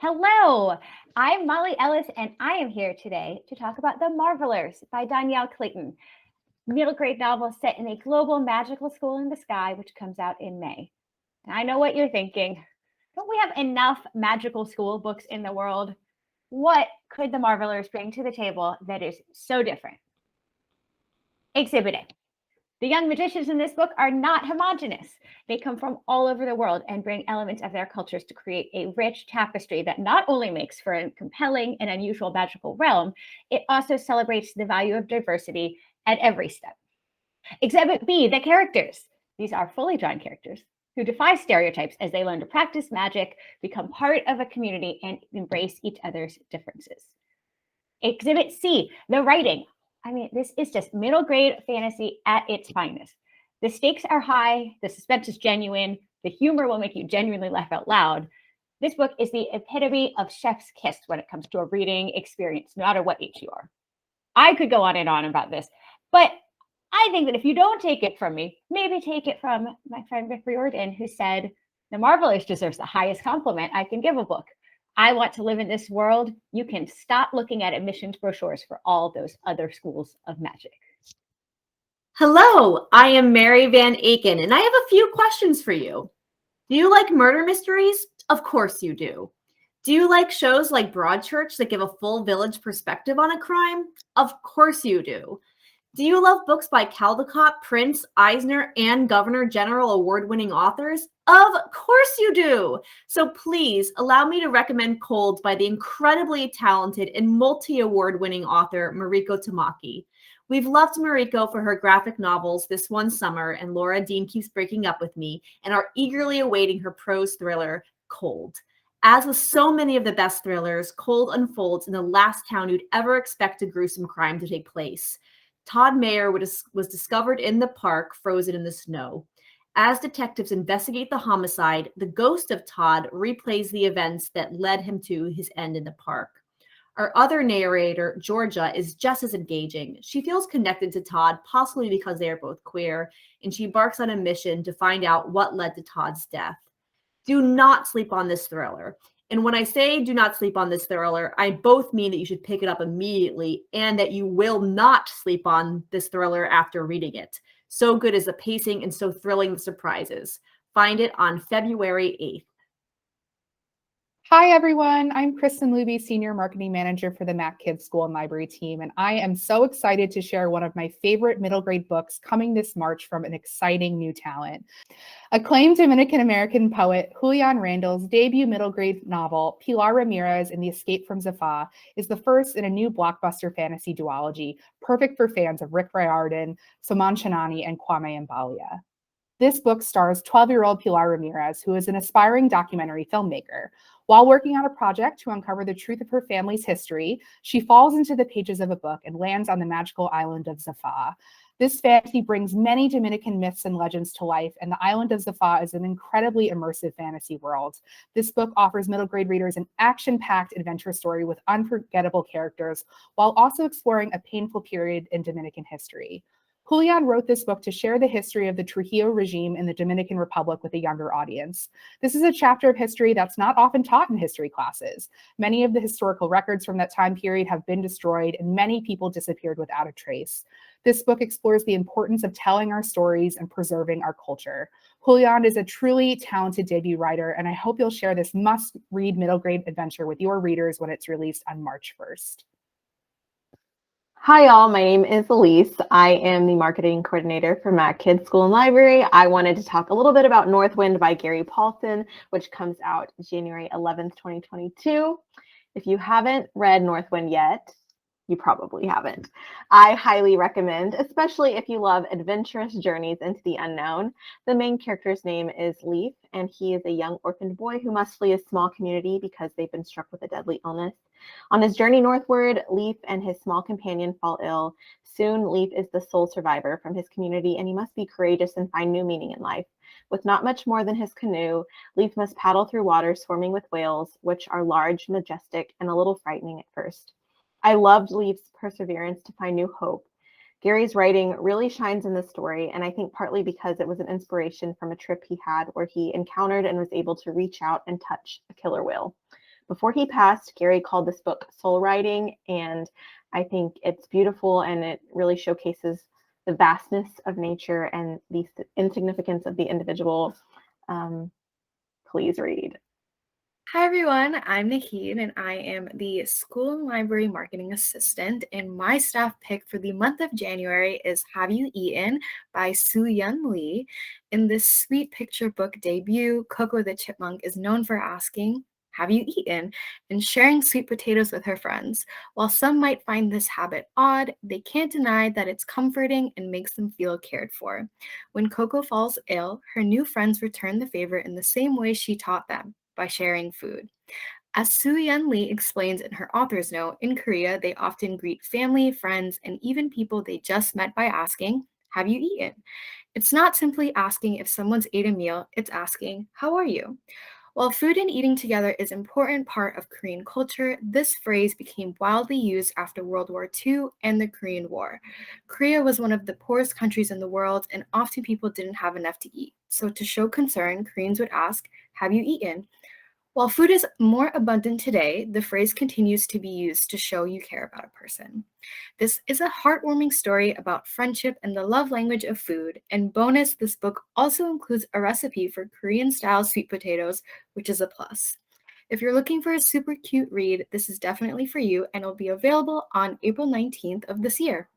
Hello, I'm Molly Ellis, and I am here today to talk about The Marvelers by Danielle Clayton, middle grade novel set in a global magical school in the sky, which comes out in May. And I know what you're thinking. Don't we have enough magical school books in the world? What could The Marvelers bring to the table that is so different? Exhibit A. The young magicians in this book are not homogenous. They come from all over the world and bring elements of their cultures to create a rich tapestry that not only makes for a compelling and unusual magical realm, it also celebrates the value of diversity at every step. Exhibit B, the characters. These are fully drawn characters who defy stereotypes as they learn to practice magic, become part of a community, and embrace each other's differences. Exhibit C, the writing. I mean, this is just middle grade fantasy at its finest. The stakes are high, the suspense is genuine, the humor will make you genuinely laugh out loud. This book is the epitome of chef's kiss when it comes to a reading experience, no matter what age you are. I could go on and on about this, but I think that if you don't take it from me, maybe take it from my friend Rick Riordan, who said, The Marvelous deserves the highest compliment I can give a book. I want to live in this world. You can stop looking at admissions brochures for all those other schools of magic. Hello, I am Mary Van Aken, and I have a few questions for you. Do you like murder mysteries? Of course you do. Do you like shows like Broadchurch that give a full village perspective on a crime? Of course you do. Do you love books by Caldecott, Prince, Eisner, and Governor General award-winning authors? Of course you do. So please allow me to recommend Cold by the incredibly talented and multi-award winning author Mariko Tamaki. We've loved Mariko for her graphic novels This One Summer and Laura Dean Keeps Breaking Up With Me, and are eagerly awaiting her prose thriller, Cold. As with so many of the best thrillers, Cold unfolds in the last town you'd ever expect a gruesome crime to take place. Todd Mayer was discovered in the park, frozen in the snow. As detectives investigate the homicide, the ghost of Todd replays the events that led him to his end in the park. Our other narrator, Georgia, is just as engaging. She feels connected to Todd, possibly because they are both queer, and she embarks on a mission to find out what led to Todd's death. Do not sleep on this thriller. And when I say do not sleep on this thriller, I both mean that you should pick it up immediately and that you will not sleep on this thriller after reading it. So good is the pacing and so thrilling the surprises. Find it on February 8th. Hi, everyone. I'm Kristen Luby, Senior Marketing Manager for the MacKids School and Library team, and I am so excited to share one of my favorite middle grade books coming this March from an exciting new talent. Acclaimed Dominican-American poet Julian Randle's debut middle grade novel, Pilar Ramirez and the Escape from Zafá, is the first in a new blockbuster fantasy duology, perfect for fans of Rick Riordan, Soman Shanani, and Kwame Mbalia. This book stars 12-year-old Pilar Ramirez, who is an aspiring documentary filmmaker. While working on a project to uncover the truth of her family's history, she falls into the pages of a book and lands on the magical island of Zafá. This fantasy brings many Dominican myths and legends to life, and the island of Zafá is an incredibly immersive fantasy world. This book offers middle grade readers an action-packed adventure story with unforgettable characters, while also exploring a painful period in Dominican history. Julian wrote this book to share the history of the Trujillo regime in the Dominican Republic with a younger audience. This is a chapter of history that's not often taught in history classes. Many of the historical records from that time period have been destroyed, and many people disappeared without a trace. This book explores the importance of telling our stories and preserving our culture. Julian is a truly talented debut writer, and I hope you'll share this must-read middle grade adventure with your readers when it's released on March 1st. Hi, all. My name is Elise. I am the marketing coordinator for MacKids School and Library. I wanted to talk a little bit about Northwind by Gary Paulson, which comes out January 11th, 2022. If you haven't read Northwind yet, you probably haven't. I highly recommend, especially if you love adventurous journeys into the unknown. The main character's name is Leaf, and he is a young orphaned boy who must flee a small community because they've been struck with a deadly illness. On his journey northward, Leaf and his small companion fall ill. Soon, Leaf is the sole survivor from his community, and he must be courageous and find new meaning in life. With not much more than his canoe, Leaf must paddle through waters swarming with whales, which are large, majestic, and a little frightening at first. I loved Leaf's perseverance to find new hope. Gary's writing really shines in this story, and I think partly because it was an inspiration from a trip he had where he encountered and was able to reach out and touch a killer whale. Before he passed, Gary called this book soul writing, and I think it's beautiful and it really showcases the vastness of nature and the insignificance of the individual. Please read. Hi everyone, I'm Nikki and I am the School and Library Marketing Assistant, and my staff pick for the month of January is Have You Eaten by Soo-Yun Lee. In this sweet picture book debut, Coco the Chipmunk is known for asking, "Have you eaten?" and sharing sweet potatoes with her friends. While some might find this habit odd, they can't deny that it's comforting and makes them feel cared for. When Coco falls ill, her new friends return the favor in the same way she taught them, by sharing food. As Soo-Yun Lee explains in her author's note, in Korea, they often greet family, friends, and even people they just met by asking, "Have you eaten?" It's not simply asking if someone's ate a meal, it's asking, "How are you?" While food and eating together is an important part of Korean culture, this phrase became widely used after World War II and the Korean War. Korea was one of the poorest countries in the world, and often people didn't have enough to eat. So to show concern, Koreans would ask, "Have you eaten?" While food is more abundant today, the phrase continues to be used to show you care about a person. This is a heartwarming story about friendship and the love language of food. And bonus, this book also includes a recipe for Korean-style sweet potatoes, which is a plus. If you're looking for a super cute read, this is definitely for you and will be available on April 19th of this year.